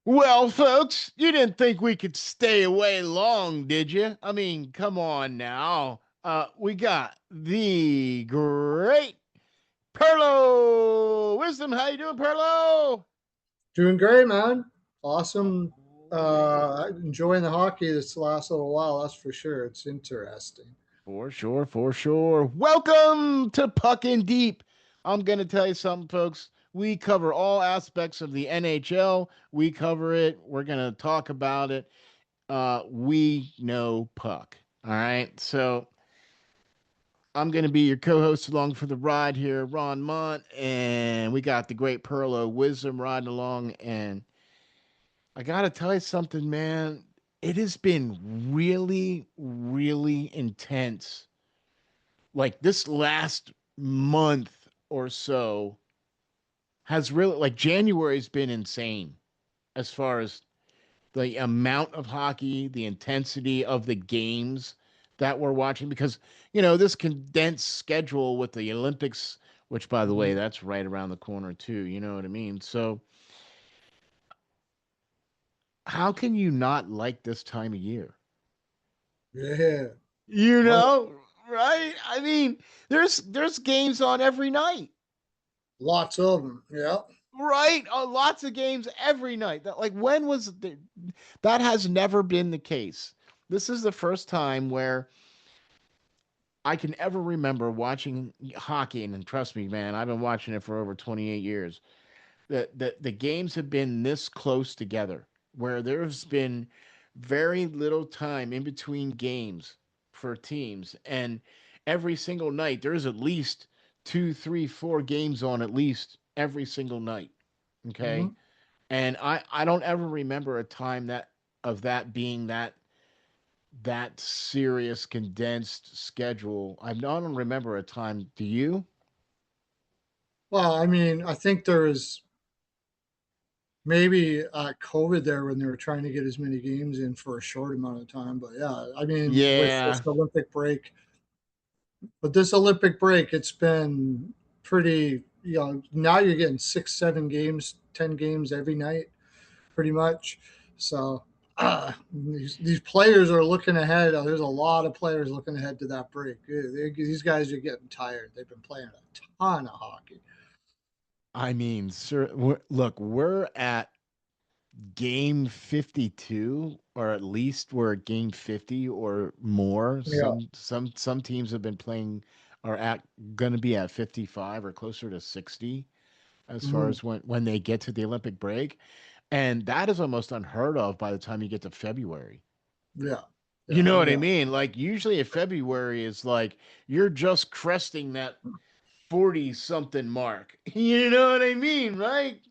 Well, folks, you didn't think we could stay away long, did you? I mean, come on now. We got the great Pearlo Wisdom. How you doing, Pearlo? Doing great, man. Awesome. Enjoying the hockey this last little while. That's for sure. It's interesting. For sure, for sure. Welcome to Puckin' Deep. I'm going to tell you something, folks. We cover all aspects of the NHL. We cover it. We're going to talk about it. We know puck. All right. So I'm going to be your co-host along for the ride here, Ron Mont, and we got the great Pearlo Wisdom riding along. And I got to tell you something, man. It has been really, really intense. Like this last month or so has really, like January's been insane as far as the amount of hockey, the intensity of the games that we're watching because this condensed schedule with the Olympics, which by the way, Mhm. that's right around the corner too, you know what I mean? So, how can you not like this time of year? Yeah. You Well, know, right? I mean, there's games on every night. lots of them. Yeah. Right? Lots of games every night. That like when was that has never been the case. This is the first time where I can ever remember watching hockey, and trust me, man, I've been watching it for over 28 years. The games have been this close together, where there's been very little time in between games for teams, and every single night there's at least two, three, four games on at least every single night. Okay, hmm and I don't ever remember a time that of that being that serious condensed schedule. I don't remember a time. Do you? Well, I mean, I think there was maybe COVID there when they were trying to get as many games in for a short amount of time. But yeah, I mean, with this Yeah. Olympic break, it's been pretty. Now you're getting six, 7 games, 10 games every night pretty much. So these players are looking ahead. There's a lot of players looking ahead to that break. These guys are getting tired. They've been playing a ton of hockey. I mean, sir, look, we're at game 52, or at least we're at game 50 or more. Yeah. Some teams have been playing are at going to be at 55 or closer to 60 as far Mhm. as when they get to the Olympic break. And that is almost unheard of by the time you get to February. Yeah. You Yeah. know what I Yeah. mean? Like usually if February is like you're just cresting that 40 something mark. You know what I mean, right?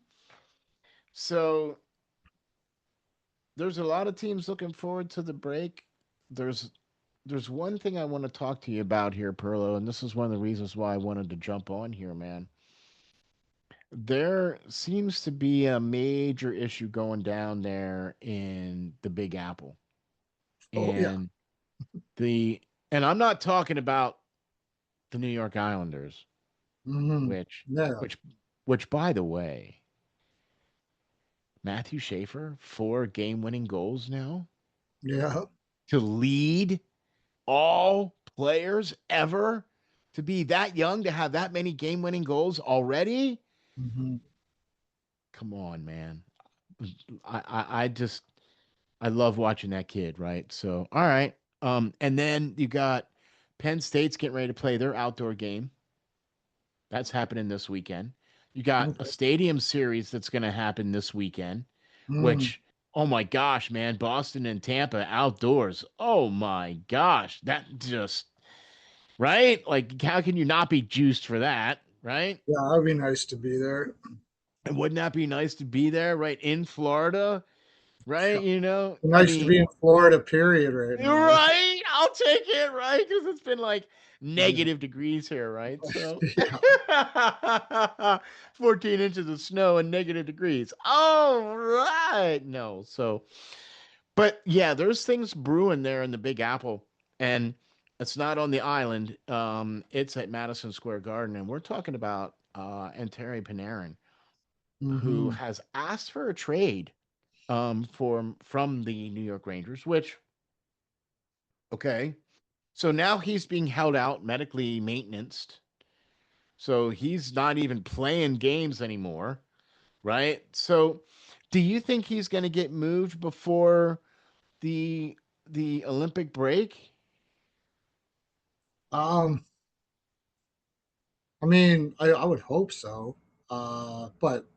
So there's a lot of teams looking forward to the break. There's there's one thing I want to talk to you about here, Perlo, and this is one of the reasons why I wanted to jump on here, man. There seems to be a major issue going down there in the Big Apple. Oh, yeah. And the and I'm not talking about the New York Islanders, which Yeah. which which by the way, Matthew Schaefer, 4 game-winning goals now Yeah. to lead all players ever to be that young to have that many game-winning goals already. hmm Come on, man. I just I love watching that kid, right? So all right. And then you got Penn State's getting ready to play their outdoor game. That's happening this weekend. You got a Okay. stadium series that's going to happen this weekend, Mm. which, oh my gosh, man, Boston and Tampa outdoors. Oh my gosh, that just, right? Like, how can you not be juiced for that, right? Yeah. That'd be nice to be there. And wouldn't that be nice to be there, right? In Florida, right? Yeah. I Nice to mean, be in Florida, period, right now. right? I'll take it, right? Because it's been like negative degrees here, right? So Yeah. 14 inches of snow and negative degrees. All right. No. So, but yeah, there's things brewing there in the Big Apple. And it's not on the island. It's at Madison Square Garden. And we're talking about Artemi Panarin, who hmm has asked for a trade. from the New York Rangers, which okay. So now he's being held out medically maintenanced. So he's not even playing games anymore, right? So do you think he's going to get moved before the the Olympic break? Um, I mean, I would hope so, but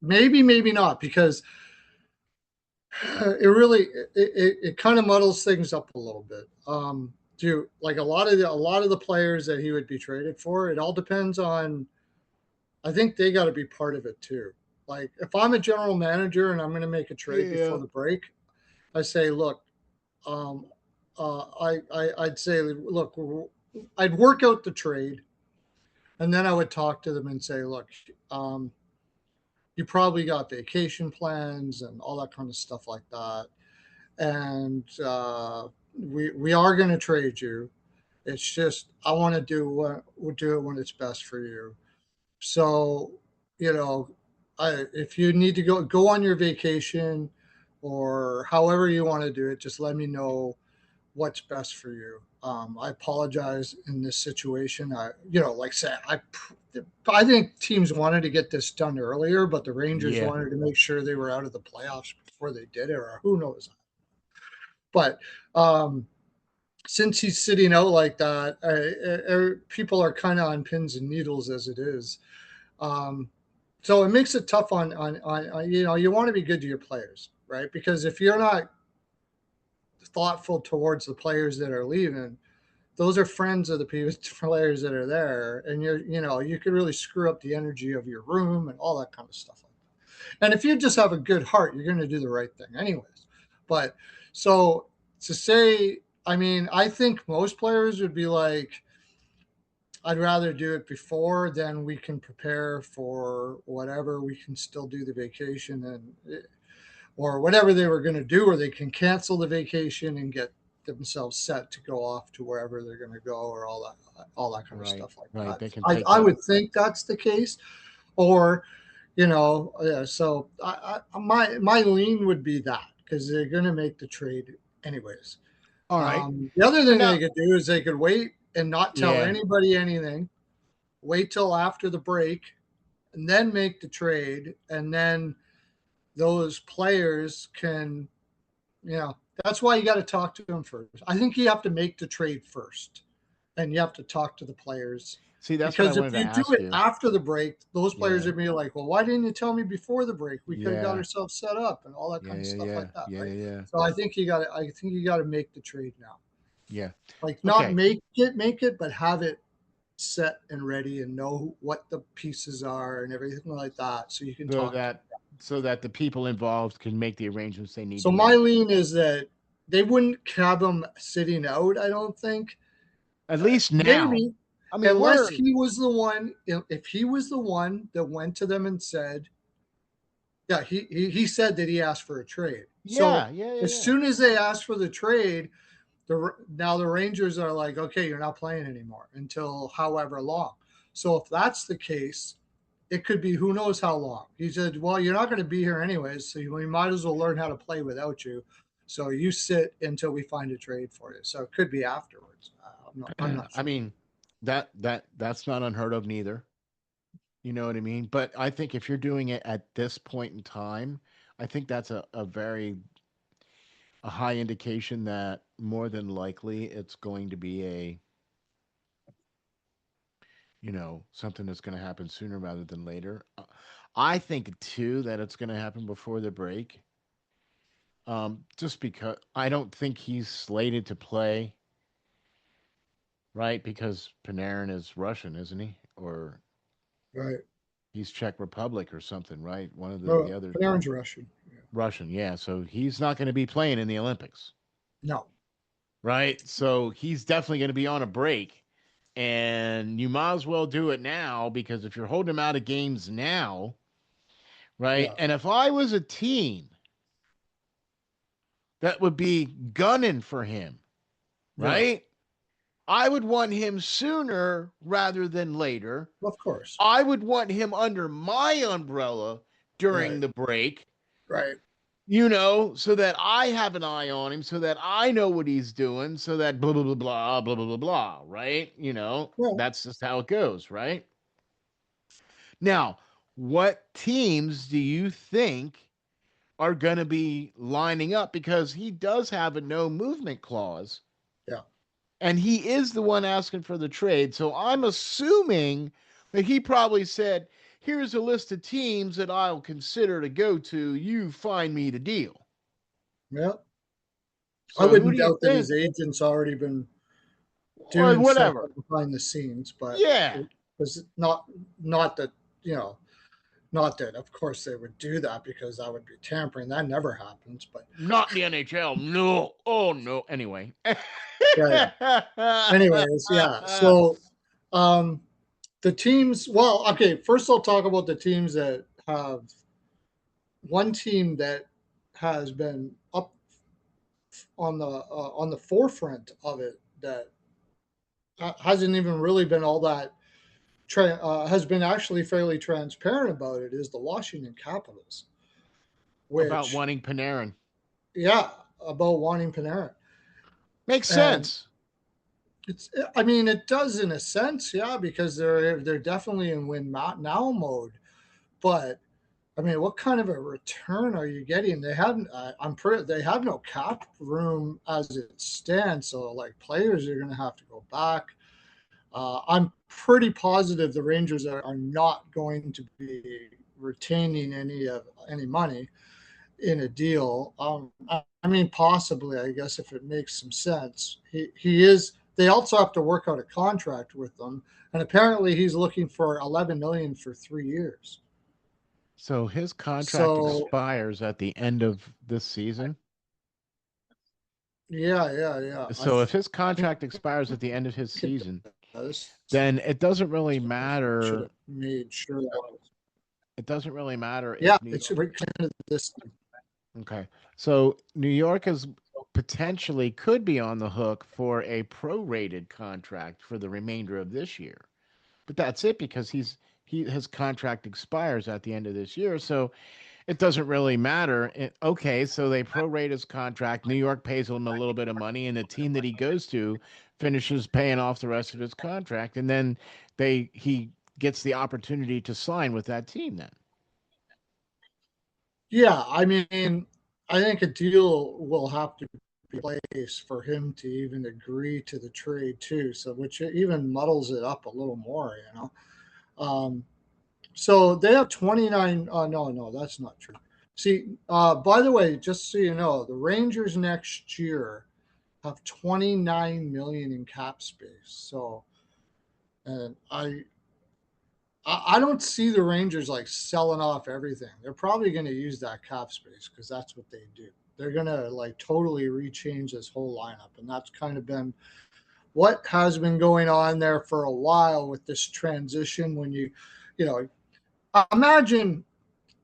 maybe, maybe not, because it really it kind of muddles things up a little bit. Do like a lot of the players that he would be traded for, it all depends on. I think they got to be part of it too. Like if I'm a general manager and I'm going to make a trade before Yeah. the break, I say, look, um, I'd say, look, I'd work out the trade, and then I would talk to them and say, look, um, you probably got vacation plans and all that kind of stuff like that, and we are going to trade you. It's just I want to do it when it's best for you. So, you know, if you need to go on your vacation, or however you want to do it, just let me know what's best for you. I apologize in this situation. Like I said, I think teams wanted to get this done earlier, but the Rangers Yeah. wanted to make sure they were out of the playoffs before they did it, or who knows. But um, since he's sitting out like that, people are kind of on pins and needles as it is. Um, so it makes it tough on you want to be good to your players, right? Because if you're not thoughtful towards the players that are leaving, those are friends of the players that are there, and you could really screw up the energy of your room and all that kind of stuff like that. And if you just have a good heart, you're going to do the right thing anyways. But so to say, I mean, I think most players would be like, I'd rather do it before, then we can prepare for whatever. We can still do the vacation or whatever they were going to do, or they can cancel the vacation and get themselves set to go off to wherever they're going to go, or all that kind of Right. stuff like Right. that. They can take I that. would think that's the case, or yeah. So my lean would be that, because they're going to make the trade anyways. All right. The other So thing now they could do is they could wait and not tell yeah. anybody anything. Wait till after the break, and then make the trade, and then those players can, that's why you got to talk to them first. I think you have to make the trade first, and you have to talk to the players. See, that's what I Because if wanted to you do ask it you. after the break, those players Yeah. are going to be like, well, why didn't you tell me before the break? We could have got Yeah. ourselves set up and all that Yeah. kind of Yeah. stuff Yeah. like that, Yeah. right? Yeah. Yeah. So I think you got to make the trade now. Yeah. Like, not Okay. make it, but have it set and ready, and know what the pieces are and everything like that, so you can So talk to that them. so that the people involved can make the arrangements they need So to my make. lean is that they wouldn't have him sitting out, I don't think. At least now. Maybe, I mean, unless we're he was the one, if he was the one that went to them and said, yeah, he said that he asked for a trade. yeah. So Yeah. Yeah. as Yeah. soon as they asked for the trade, now the Rangers are like, okay, you're not playing anymore until however long. So if that's the case, it could be who knows how long. He said, well, you're not going to be here anyways, so we might as well learn how to play without you. So you sit until we find a trade for you. So it could be afterwards. I'm not I sure. mean, that's not unheard of neither. You know what I mean? But I think if you're doing it at this point in time, I think that's a very a high indication that more than likely it's going to be a something that's going to happen sooner rather than later. I think too that it's going to happen before the break. Just because I don't think he's slated to play, right? Because Panarin is Russian, isn't he? Or Right. he's Czech Republic or something, right? One of the No, other Panarin's Russian. Yeah. Russian, yeah. So he's not going to be playing in the Olympics, No. right? So he's definitely going to be on a break, and you might as well do it now because if you're holding him out of games now, right? Yeah. And if I was a team that would be gunning for him, Yeah. right? I would want him sooner rather than later. Of course. I would want him under my umbrella during Right. the break, Right. So that I have an eye on him, so that I know what he's doing, so that blah, blah, blah, blah, blah, blah, blah, blah, right? Yeah. That's just how it goes, right? Now, what teams do you think are going to be lining up? Because he does have a no movement clause, Yeah. and he is the one asking for the trade. So I'm assuming that he probably said, here's a list of teams that I'll consider to go to. You find me the deal. Yeah. I So who wouldn't do you doubt that think? his agent's already been Or doing stuff whatever. behind the scenes, but Yeah. it was not that, you know, not that of course they would do that because that would be tampering. That never happens. But Not the NHL. No. Oh no. Anyway. yeah, yeah. Anyways, yeah. So um the teams, well, okay, first I'll talk about the teams that have one team that has been up on the forefront of it that hasn't even really been all that has been actually fairly transparent about it is the Washington Capitals, About which, wanting Panarin. yeah, about wanting Panarin. Makes And sense. it's, I mean, it does in a sense, yeah, because they're definitely in win now mode. But I mean, what kind of a return are you getting? They haven't. They have no cap room as it stands. So like players are going to have to go back. I'm pretty positive the Rangers are not going to be retaining any money in a deal. I mean, possibly, I guess, if it makes some sense. He is. They also have to work out a contract with them, and apparently, he's looking for 11 million for 3 years. So his contract So expires at the end of this season. yeah, yeah, yeah. I So if his think contract expires at the end of his it season, does. then it doesn't really So should matter. have made sure that. It doesn't really matter Yeah, if New it's York. right kind of this. Okay. So New York is potentially could be on the hook for a prorated contract for the remainder of this year. But that's it because his contract expires at the end of this year. So it doesn't really matter. Okay, so they prorate his contract. New York pays him a little bit of money, and the team that he goes to finishes paying off the rest of his contract, and then he gets the opportunity to sign with that team. Then Yeah, I mean, I think a deal will have to be in place for him to even agree to the trade too. So, which even muddles it up a little more, you know. Um, so they have 29. No, no, that's not true. See, by the way, just so you know, the Rangers next year have 29 million in cap space. So, and I don't see the Rangers like selling off everything. They're probably going to use that cap space because that's what they do. They're going to like totally rechange this whole lineup. And that's kind of been what has been going on there for a while with this transition. When you know, imagine,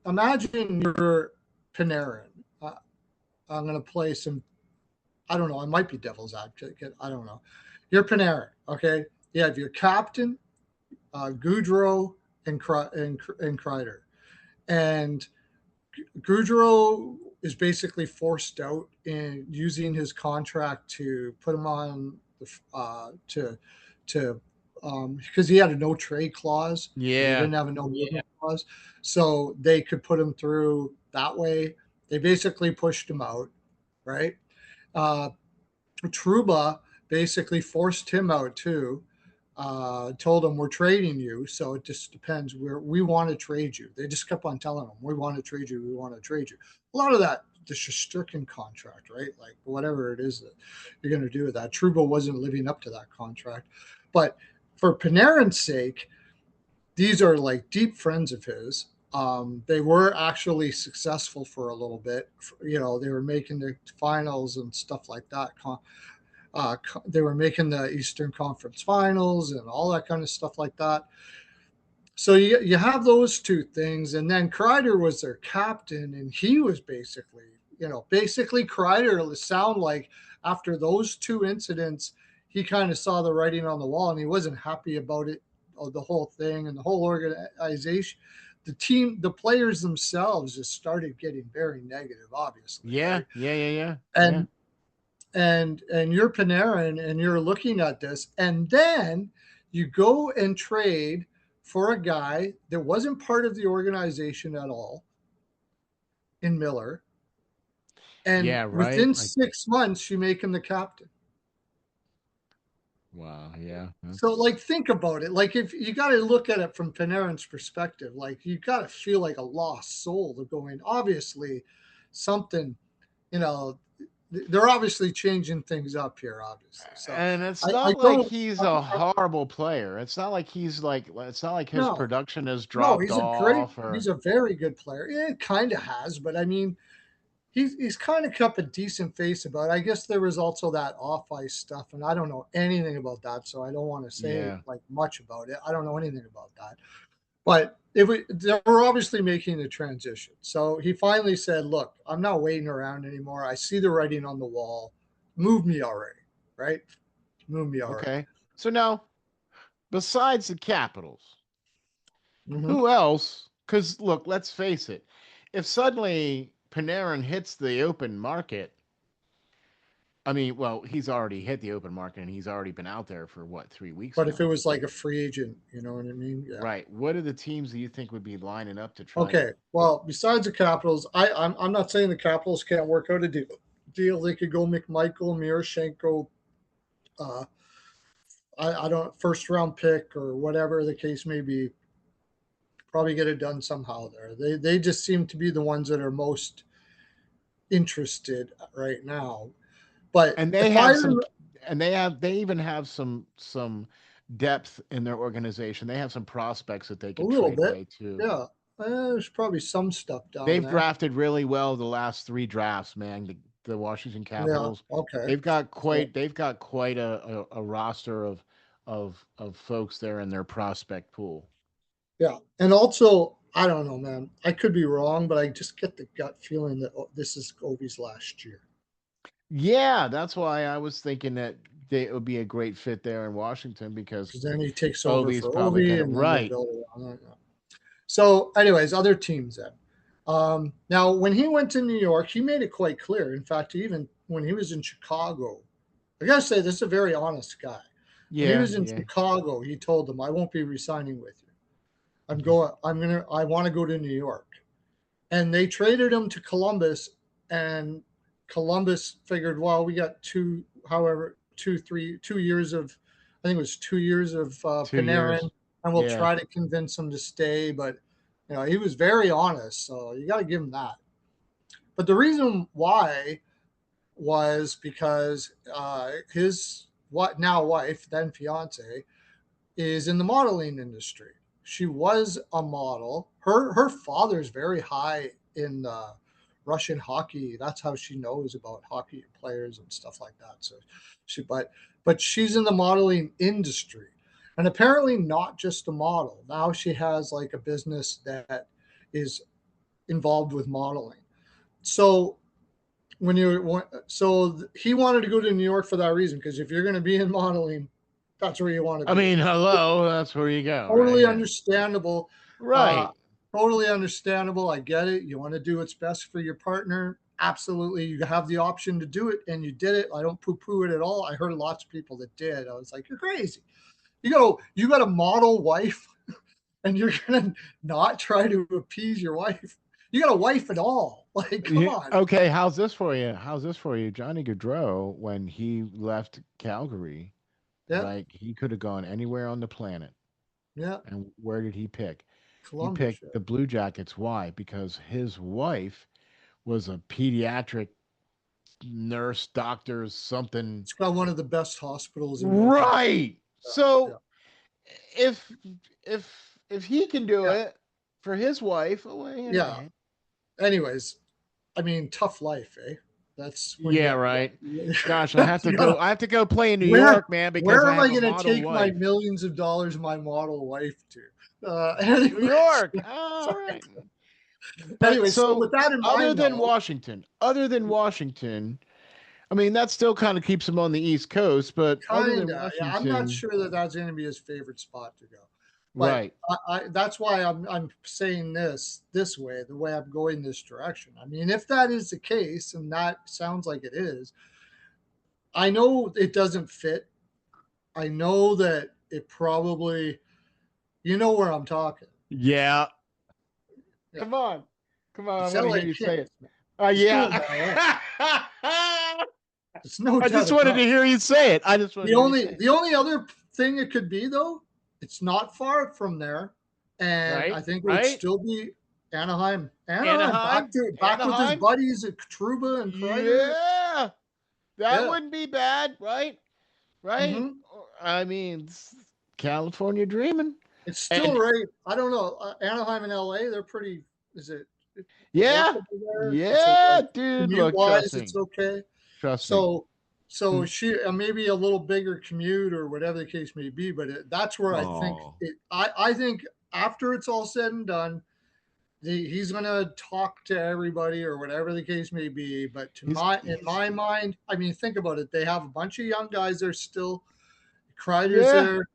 imagine you're Panarin. I'm going to play some, I don't know, I might be devil's advocate. I don't know. You're Panarin, okay? You have your captain, Goudreau, and Kreider. And Goudreau is basically forced out in using his contract to put him on the to because he had a no trade clause, but he yeah, didn't have a no movement clause, so they could put him through that way. They basically pushed him out, right? Uh, Truba basically forced him out too. Told him we're trading you, so it just depends. We want to trade you. They just kept on telling him we want to trade you. We want to trade you. A lot of that the Shesterkin contract, right? Like whatever it is that you're going to do with that. Truba wasn't living up to that contract, but for Panarin's sake, these are like deep friends of his. They were actually successful for a little bit. You know, they were making the finals and stuff like that. They were making the Eastern Conference Finals and all that kind of stuff like that. So you have those two things, and then Kreider was their captain, and he was basically Kreider sound like after those two incidents, he kind of saw the writing on the wall, and he wasn't happy about it, the whole thing, and the whole organization. the players themselves just started getting very negative, obviously, Yeah, right? yeah, yeah, yeah, yeah. And and you're Panarin and you're looking at this, and then you go and trade for a guy that wasn't part of the organization at all in Miller, and Yeah, right. within Like, 6 months you make him the captain. wow, yeah. So, That's like, think about it. Like, if you got to look at it from Panarin's perspective, like, you got to feel like a lost soul. They're going, obviously, something, you know, they're obviously changing things up here, obviously. So, and it's I not like don't, he's a horrible player. It's not like his no, production has no, dropped great, off he's or a very good player. It kind of has, but I mean, he's kind of kept a decent face about it. I guess there was also that off ice stuff, and I don't know anything about that, so I don't want to say yeah. like much about it. I don't know anything about that. But they were obviously making the transition. So he finally said, "Look, I'm not waiting around anymore. I see the writing on the wall. Move me already, right? Move me already." Okay. So now, besides the Capitals, Mm-hmm. who else? Because look, let's face it. If suddenly Panarin hits the open market, I mean, well, he's already hit the open market and he's already been out there for what, 3 weeks But if it now. was like a free agent, you know what I mean? Yeah. Right. What are the teams that you think would be lining up to try to? Okay. Well, besides the Capitals, I'm not saying the Capitals can't work out a deal. They could go McMichael, Miroshchenko, uh, I don't first round pick or whatever the case may be. Probably get it done somehow there. They just seem to be the ones that are most interested right now. But And they if I have some, and they even have some depth in their organization. They have some prospects that they a could little trade bit, away too. yeah, there's probably some stuff down They've there. drafted really well the last three drafts, man. The Washington Yeah, Capitals. okay. So They've got quite a roster of folks there in their prospect pool. yeah, and also I don't know, man. I could be wrong, but I just get the gut feeling that this is Ovi's last year. Yeah, that's why I was thinking that it would be a great fit there in Washington because Because then he takes over Ovi's for probably Ovi, gonna and then they right. build around that. So, anyways, other teams then. Now, when he went to New York, he made it quite clear. In fact, even when he was in Chicago, I gotta say, this is a very honest guy. When he Yeah, was in yeah. Chicago, he told them, "I won't be resigning with you. Mhm. I want to go to New York." And they traded him to Columbus, and Columbus figured, well, we got however, 2 years of, I think it was 2 years of 2 years. Panarin, and we'll Yeah. try to convince him to stay. But he was very honest, so you got to give him that. But the reason why was because his what now wife, then fiance, is in the modeling industry. She was a model. Her father's very high in Russian hockey. That's how she knows about hockey players and stuff like that. So she but she's in the modeling industry. And apparently not just a model. Now she has like a business that is involved with modeling. So he wanted to go to New York for that reason, because if you're going to be in modeling, that's where you want to I be. mean, hello, that's where you go, right? Totally Yeah. understandable. Uh, Right. totally understandable. I get it. You want to do what's best for your partner. Absolutely. You have the option to do it, and you did it. I don't poo poo it at all. I heard lots of people that did. I was like, you're crazy. You got a model wife, and you're going to not try to appease your wife. You got a wife at all. Like, come Yeah, on. okay, how's this for you? How's this for you? Johnny Gaudreau, when he left Calgary, Yeah. right? He could have gone anywhere on the planet. Yeah. And where did he pick? He Columbus. picked Yeah. the Blue Jackets. Why? Because his wife was a pediatric nurse, doctor, something. It's got one of the best hospitals in North America. Right. Yeah. So if if he can do Yeah. it for his wife, well, Yeah. Anyways, I mean, tough life, eh? That's when yeah, right. you, Gosh, I have to you go. gotta, I have to go play in New where York, man, because where I am I have a going to model take my wife. millions of dollars, my model wife to? New Anyways, York. All right. But anyways, so so with that in mind, though, Other than Washington, I mean that still kind of keeps him on the East Coast, but other than kinda, yeah, I'm not Washington, sure that that's going to be his favorite spot to go. But Right. that's why I'm saying this way, the way I'm going this direction. I mean, if that is the case, and that sounds like it is, I know it doesn't fit. I know that it probably, you know where I'm talking. Yeah. Yeah, Come on. Come on. I it's want to hear LA you say it. Kings. Man. It's going Yeah. to LA. It's no I doubt just wanted about to it. hear you say it. I just wanted The to hear you say only it. the only other thing it could be though, it's not far from there, and I Right? think it would Right? still be Anaheim. Anaheim Anaheim? back with his Anaheim? buddies at Truba and Kreider. Yeah. That Yeah. wouldn't be bad, right? Right? Hmm. I mean, California dreaming. It's still And right. I don't know. Anaheim and LA, they're pretty. Is it yeah. workable there? Is it Yeah, like dude. commute Look, trust wise? me. It's okay. Trust me. So, Hmm. she maybe a little bigger commute or whatever the case may be, but that's where I think Oh. it. I think after it's all said and done, he's going to talk to everybody or whatever the case may be. But in He's my mind, I mean, think about it. They have a bunch of young guys there still. Kreider's yeah. there.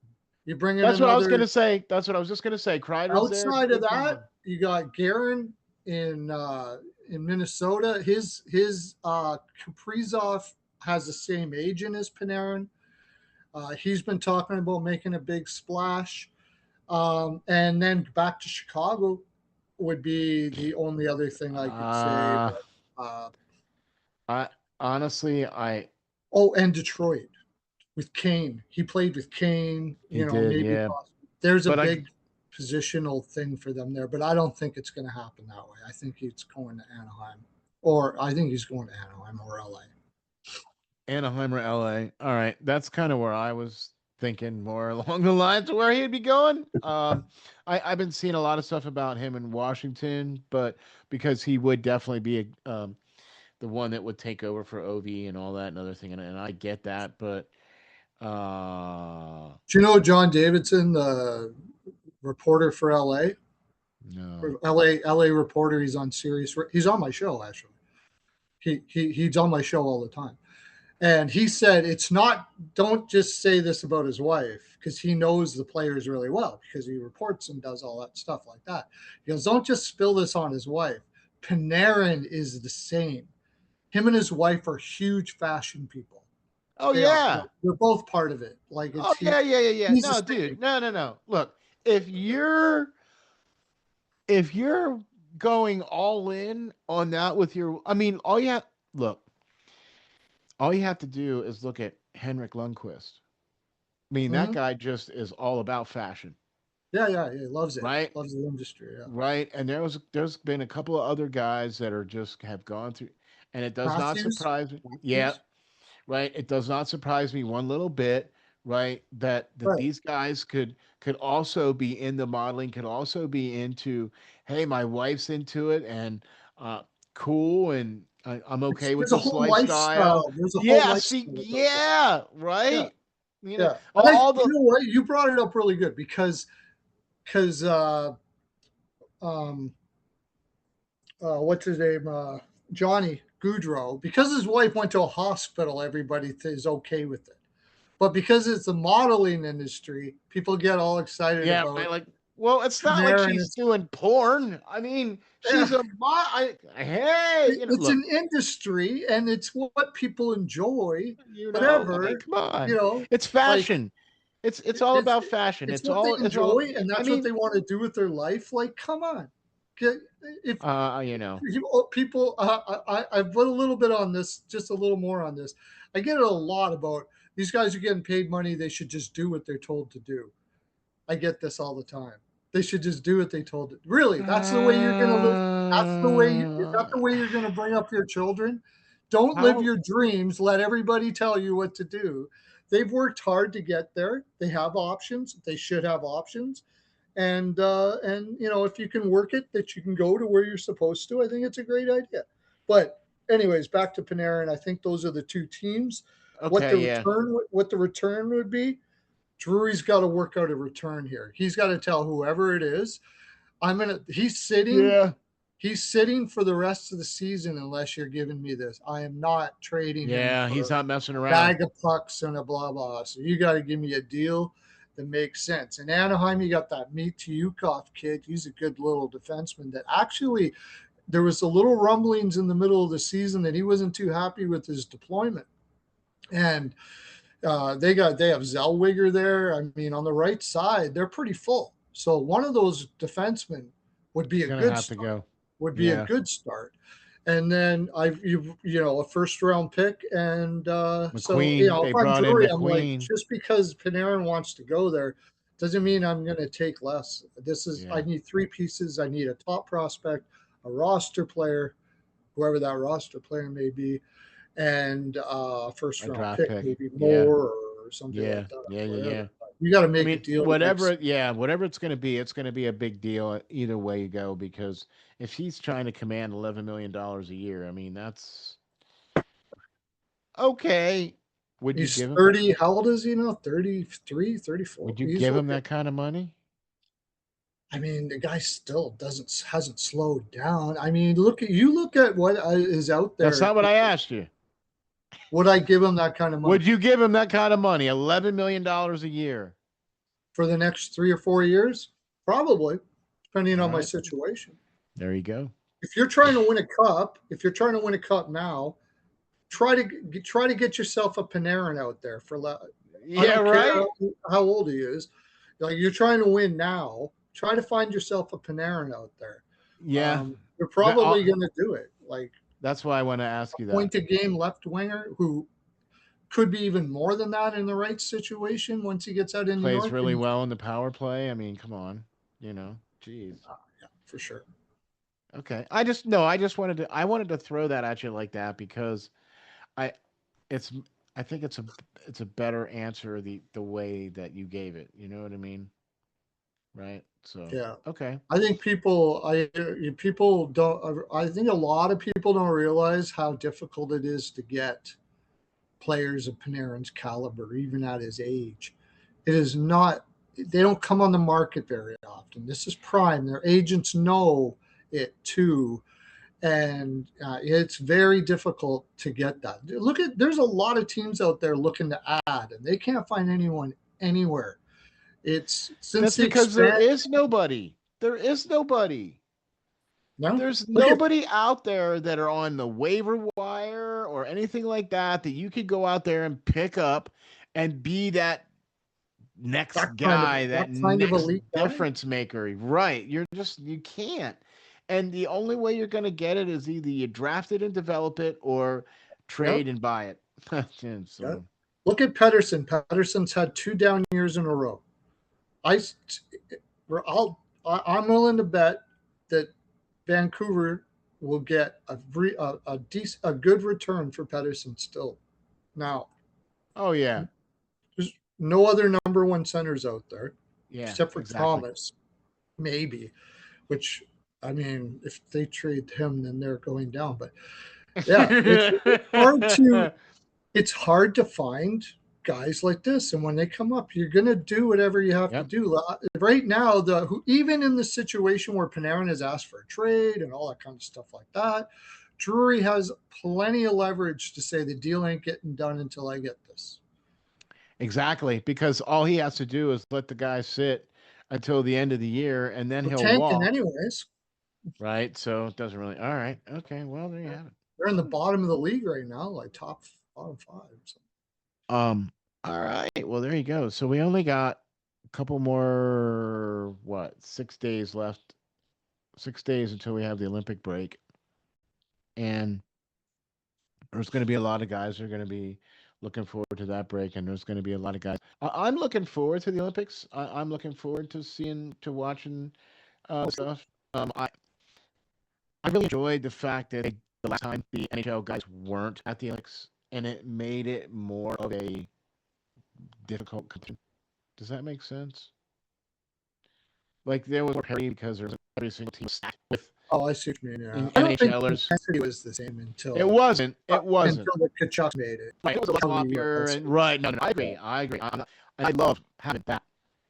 You bring in That's what I was another. gonna say. That's what I was just gonna say. Kreider's there. Outside of Come that, on. you got Guerin in Minnesota. His Kaprizov has the same agent as Panarin. He's been talking about making a big splash. And then back to Chicago would be the only other thing I could say. Uh But, I honestly I oh, and Detroit with Kane. He played with Kane. he did, Maybe yeah. there's a But I big positional thing for them there, but I don't think it's going to happen that way. I think he's going to Anaheim, or I think he's going to Anaheim or LA. Anaheim or LA. All right. That's kind of where I was thinking more along the lines of where he'd be going. I've been seeing a lot of stuff about him in Washington, but because he would definitely be the one that would take over for OV and all that and other thing, and I get that, but Do you know John Davidson, the reporter for LA? no. LA reporter. He's on Sirius. He's on my show actually. He's on my show all the time. And he said, it's not, don't just say this about his wife, because he knows the players really well, because he reports and does all that stuff like that. He goes, don't just spill this on his wife. Panarin is the same. Him and his wife are huge fashion people. Oh They are. yeah. They're both part of it. Like Oh yeah, yeah, yeah, yeah. he's the No, same. dude. No, no, no. Look, if you're going all in on that with your I mean, look, all you have to do is look at Henrik Lundqvist. I mean, that Mm-hmm. guy just is all about fashion, Yeah. He loves it. right? Loves the industry. Yeah. Right. And there's been a couple of other guys that are just have gone through, and it does not Matthews. surprise me. Yeah, Matthews. right. It does not surprise me one little bit, right? That Right. these guys could also be in the modeling, could also be into, hey, my wife's into it, and uh, cool, and I'm okay with There's a this whole lifestyle. lifestyle. There's a whole Yeah. See. lifestyle that goes on. Yeah. Yeah. Right. You know, Yeah. And all you the know what? You brought it up really good because um what's his name? Johnny Goudreau, because his wife went to a hospital, everybody is okay with it. But because it's the modeling industry, people get all excited Yeah, about right. Like, well, it's not like Panarin. she's doing porn. I mean, Yeah, she's a hey, it's look, an industry and it's what people enjoy, I mean, whatever, come on, it's like fashion. It's all it's about fashion. it's what they It's all. enjoy and I that's what mean, they want to do with their life. Like, come on. If you know, people, I've put a little bit on this, just a little more on this. I get it a lot about these guys are getting paid money. They should just do what they're told to do. I get this all the time. They should just do what they told to. Really, that's the way you're going to live. That's the way. Is that the way you're going to bring up your children? Don't live how your dreams. Let everybody tell you what to do. They've worked hard to get there. They have options. They should have options. And if you can work it, that you can go to where you're supposed to. I think it's a great idea. But anyways, back to Panarin. I think those are the two teams. okay, yeah, What the return would be, Drury's got to work out a return here. He's got to tell whoever it is, he's sitting yeah, for the rest of the season unless you're giving me this. I am not trading him yeah. for He's not messing a around. bag of pucks and a blah blah. So you got to give me a deal that makes sense. In Anaheim, you got that Miteyukov kid. He's a good little defenseman that actually there was a little rumblings in the middle of the season that he wasn't too happy with his deployment. And they have Zellweger there. I mean, on the right side, they're pretty full. So one of those defensemen would be It's a gonna good have to start. go. Would be a Yeah, good start. And then a first round pick, and so McQueen. if They I'm brought in Drury, I'm like, McQueen. just because Panarin wants to go there doesn't mean I'm going to take less. I Yeah, need three pieces. I need a top prospect, a roster player, whoever that roster player may be, and first a round draft pick, pick. maybe Yeah, more or something yeah, like that, yeah, yeah, whatever. yeah. But you got to I make a mean, deal that makes. whatever it's going to be. It's going to be a big deal either way you go because if he's trying to command $11 million a year, I mean, that's okay. Would you He's give him? 30. How old is he now? 33, 34. Would you He's give him okay. that kind of money? I mean, the guy still doesn't hasn't slowed down. I mean, look at what is out That's there. not what I asked you. Would I give him that kind of money Would you give him that kind of money? $11 million a year. for the next 3 or 4 years? Probably, depending All on my right, situation. there you go. If you're trying to win a cup, if you're trying to win a cup now, try to get yourself a Panarin out there for. I Yeah, don't care right. how old he is. Like, you're trying to win now. Try to find yourself a Panarin out there. Yeah, You're that, probably going to do it. Like, that's why I want to ask you that. point a game left winger who could be even more than that in the right situation once he gets out in New Plays York. really And well in the power play. I mean, come on, jeez. yeah, for sure. Okay, I wanted to throw that at you like that because I it's I think it's a better answer the way that you gave it. You know what I mean? Right? So Yeah. okay. I think people don't. I think a lot of people don't realize how difficult it is to get players of Panarin's caliber, even at his age. It is not. They don't come on the market very often. This is prime. Their agents know it too, and it's very difficult to get that. There's a lot of teams out there looking to add, and they can't find anyone anywhere. It's since That's the because there expand. is nobody. There is nobody. No, There's look at nobody out there that are on the waiver wire or anything like that you could go out there and pick up and be that next guy, that that kind of next elite guy. difference maker. Right. You can't. And the only way you're going to get it is either you draft it and develop it or Yep. trade and buy it. Yep. So, Look at Pedersen. Pedersen's had 2 down years in a row. I, I'm willing to bet that Vancouver will get a good return for Pedersen still. Now, oh, yeah. there's no other number one centers out there Yeah, except for exactly. Thomas, maybe. Which, I mean, if they trade him, then they're going down. But yeah, hard to it's hard to find guys like this, and when they come up, you're going to do whatever you have to Yep. do. Right now, even in the situation where Panarin has asked for a trade and all that kind of stuff like that, Drury has plenty of leverage to say the deal ain't getting done until I get this. Exactly, because all he has to do is let the guy sit until the end of the year and then We're he'll tanking walk, anyways. right? So it doesn't really. All right. Okay. Well, there you have it. They're in the bottom of the league right now, like top bottom five. So. All right. Well, there you go. So we only got a couple more, what, 6 days left. 6 days until we have the Olympic break. And there's going to be a lot of guys who are going to be looking forward to that break. And there's going to be a lot of guys. I'm looking forward to the Olympics. I'm looking forward to watching stuff. I really enjoyed the fact that the last time the NHL guys weren't at the Olympics, and it made it more of a difficult competition. Does that make sense? Like there was more parity because there was every single team stacked with Oh, I see what you mean. Yeah, I don't think the NHLers. intensity was the same It until wasn't. It wasn't. the Kachuk made it. Right. It was a lot Until the sloppier US. and right. No, no, I agree. I agree. I love having that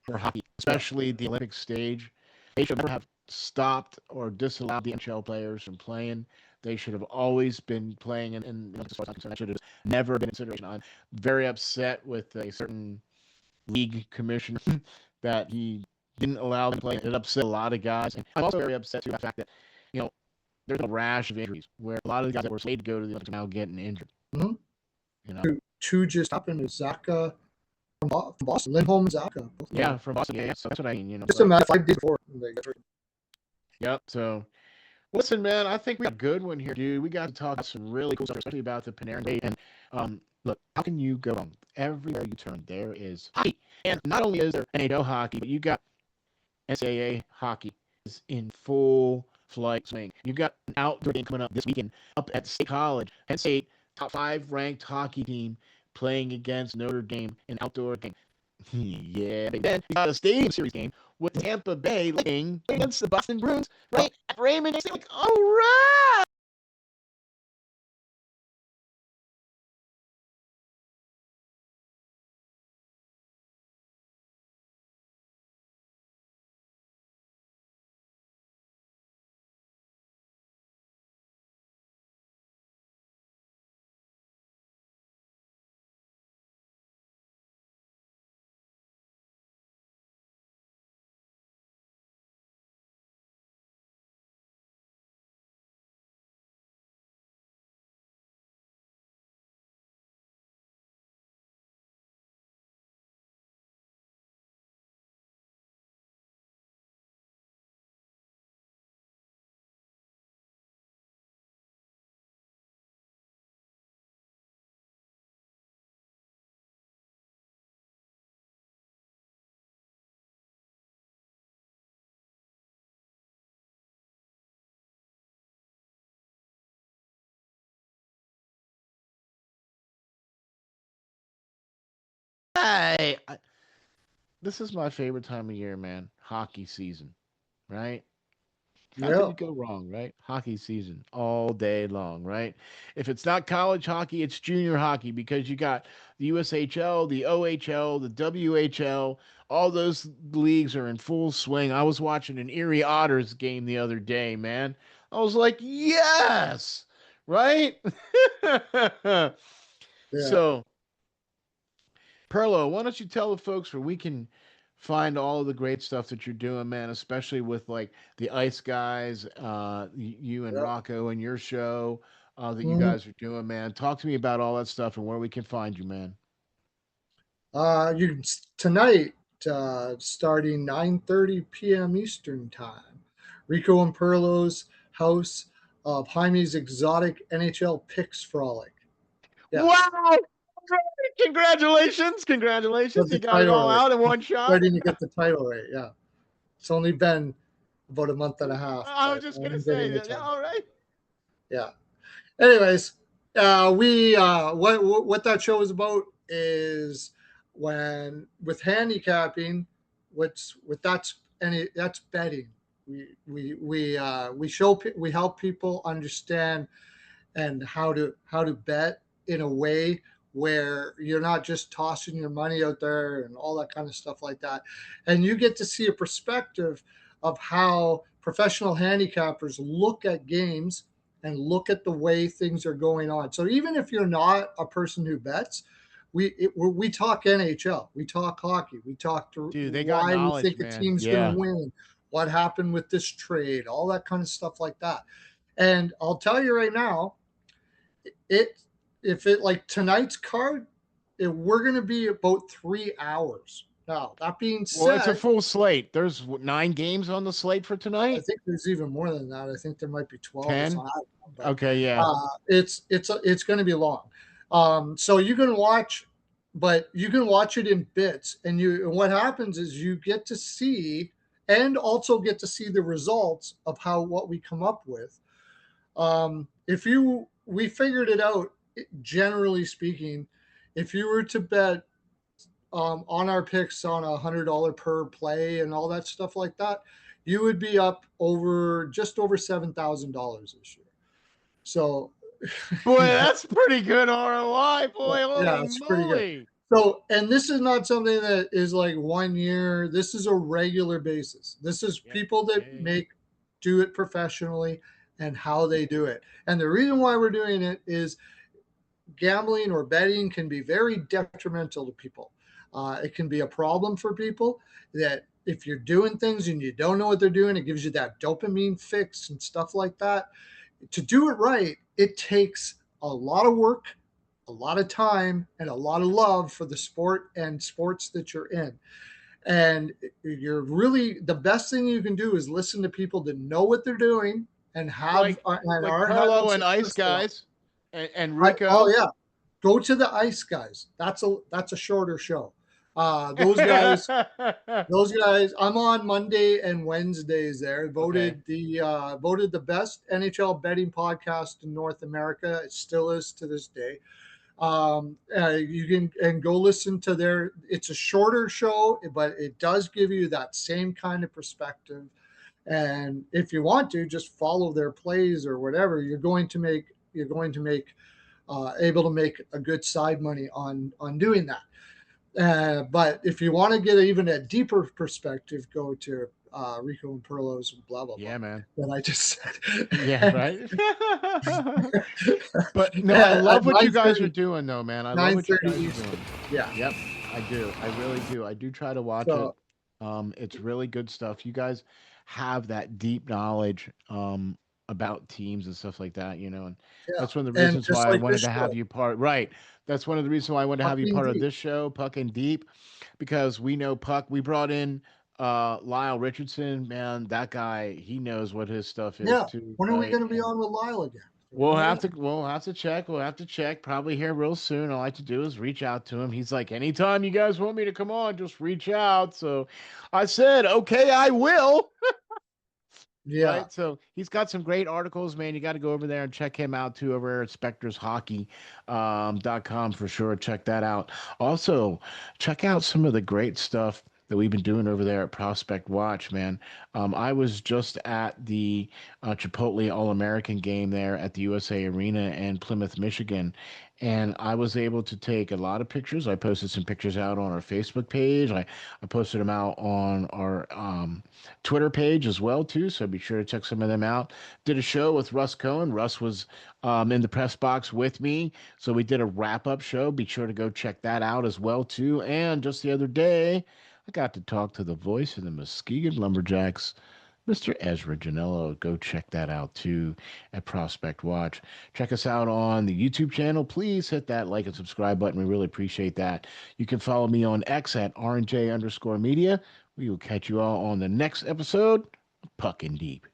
for hockey, Yeah. especially the Olympic stage. They should never have stopped or disallowed the NHL players from playing. They should have always been playing in that should have never been in consideration. I'm very upset with a certain league commissioner that he didn't allow them to play. It upset a lot of guys. And I'm also very upset too by the fact that, you know, there's a rash of injuries where a lot of the guys that were slated to go to the Olympics are now getting injured. Mm-hmm. You know, Two just happened with Zaka from Boston, Lindholm and Zaka. yeah, from Boston. Yeah, so that's what I mean. Just a matter of 5 days before. Yep. So listen, man, I think we got a good one here, dude. We got to talk about some really cool stuff, especially about the Panarin date. And look, how can you go wrong? Everywhere you turn, there is hockey. And not only is there NHL hockey, but you got NCAA hockey is in full flight swing. You've got an outdoor game coming up this weekend up at State College. Penn State, top 5 ranked hockey team playing against Notre Dame, an outdoor game. Yeah, then you got a Stadium Series game with Tampa Bay playing against the Boston Bruins, right? At Raymond James. Like, all right. Hey, this is my favorite time of year, man. Hockey season, right? How could Yeah. you go wrong, right? Hockey season all day long, right? If it's not college hockey, it's junior hockey because you got the USHL, the OHL, the WHL. All those leagues are in full swing. I was watching an Erie Otters game the other day, man. I was like, yes, right? Yeah. So, Perlo, why don't you tell the folks where we can find all of the great stuff that you're doing, man, especially with like the Ice Guys, you and Yeah. Rocco and your show that you Mm-hmm. guys are doing, man. Talk to me about all that stuff and where we can find you, man. You tonight, starting 9:30 p.m. Eastern time, Rico and Perlo's house of Jaime's exotic NHL picks frolic. Yeah, Wow! Congratulations! got Congratulations! You the got it title all right. out in one shot. Starting to get the title right. Yeah, it's only been about a month and a half, I was but just gonna I'm say getting the that. title. All right. Yeah. Anyways, we what that show is about is when with handicapping, what's with that's betting. We help people understand and how to bet in a way where you're not just tossing your money out there and all that kind of stuff like that, and you get to see a perspective of how professional handicappers look at games and look at the way things are going on. So even if you're not a person who bets, we talk NHL, we talk hockey, we talk to Dude, they got why we knowledge, think a man. team's going to Yeah. win, what happened with this trade, all that kind of stuff like that. And I'll tell you right now, it if it like tonight's card, we're going to be about 3 hours. Now that being Well, it's a said, full slate. There's 9 games on the slate for I tonight. think there's even more than that. I think there might be 12 or 10. something. I don't know, but Okay, yeah. it's going to be long. So you can watch, but you can watch it in bits, and what happens is you get to see and also get to see the results of how what we come up with. If you we figured it out, generally speaking, if you were to bet on our picks on $100 per play and all that stuff like that, you would be up over just over $7,000 this year. So, Boy, yeah, that's pretty good ROI. Boy, yeah, holy it's pretty good. moly. So, and this is not something that is like 1 year. This is a regular basis. This is Yeah, people yeah, that yeah. do it professionally and how they do it. And the reason why we're doing it is gambling or betting can be very detrimental to people. It can be a problem for people that if you're doing things and you don't know what they're doing, it gives you that dopamine fix and stuff like that. To do it right, it takes a lot of work, a lot of time, and a lot of love for the sport and sports that you're in. And you're really the best thing you can do is listen to people that know what they're doing and have and Like are having Pearlo and Ice success around. Guys and Rico. Oh yeah, go to the Ice Guys. That's a shorter show. Those guys, those guys. I'm on Monday and Wednesdays. There Okay. voted the best NHL betting podcast in North America. It still is to this day. You can and go listen to their. It's a shorter show, but it does give you that same kind of perspective. And if you want to, just follow their plays or whatever. You're going to make able to make a good side money on doing that. But if you want to get even a deeper perspective, go to Rico and Perlo's blah blah blah Yeah, man. that I just Yeah, said. right. But no, I At love what you nine guys are thirty, doing, though, man. I love nine what you thirty guys are Eastern. doing. Yeah. Yep, I do. I really do. I do try to watch it. So It's really good stuff. You guys have that deep knowledge about teams and stuff like that, and yeah, that's one of the and reasons just why I like wanted this to have show, you part. Right. That's one of the reasons why I wanted to have you fucking part of deep. this show, Puck and Deep, because we know Puck. We brought in Lyle Richardson, man. That guy, he knows what his stuff is Yeah. too, When are we right? going to be And on with Lyle again? Do we we'll know have yet? to check. We'll have to check. Probably here real soon. All I like to do is reach out to him. He's like, anytime you guys want me to come on, just reach out. So I said, okay, I will. Yeah. Right. So he's got some great articles, man. You got to go over there and check him out too over at spectorshockey.com for sure. Check that out. Also, check out some of the great stuff that we've been doing over there at Prospect Watch, man. I was just at the Chipotle All American game there at the USA Arena in Plymouth, Michigan. And I was able to take a lot of pictures. I posted some pictures out on our Facebook page. I posted them out on our Twitter page as well too. So be sure to check some of them out. Did a show with Russ Cohen. Russ was in the press box with me, so we did a wrap up show. Be sure to go check that out as well too. And just the other day, I got to talk to the voice of the Muskegon Lumberjacks, Mr. Ezra Janello. Go check that out too at Prospect Watch. Check us out on the YouTube channel. Please hit that like and subscribe button. We really appreciate that. You can follow me on X at RNJ_media. We will catch you all on the next episode of Puck and Deep.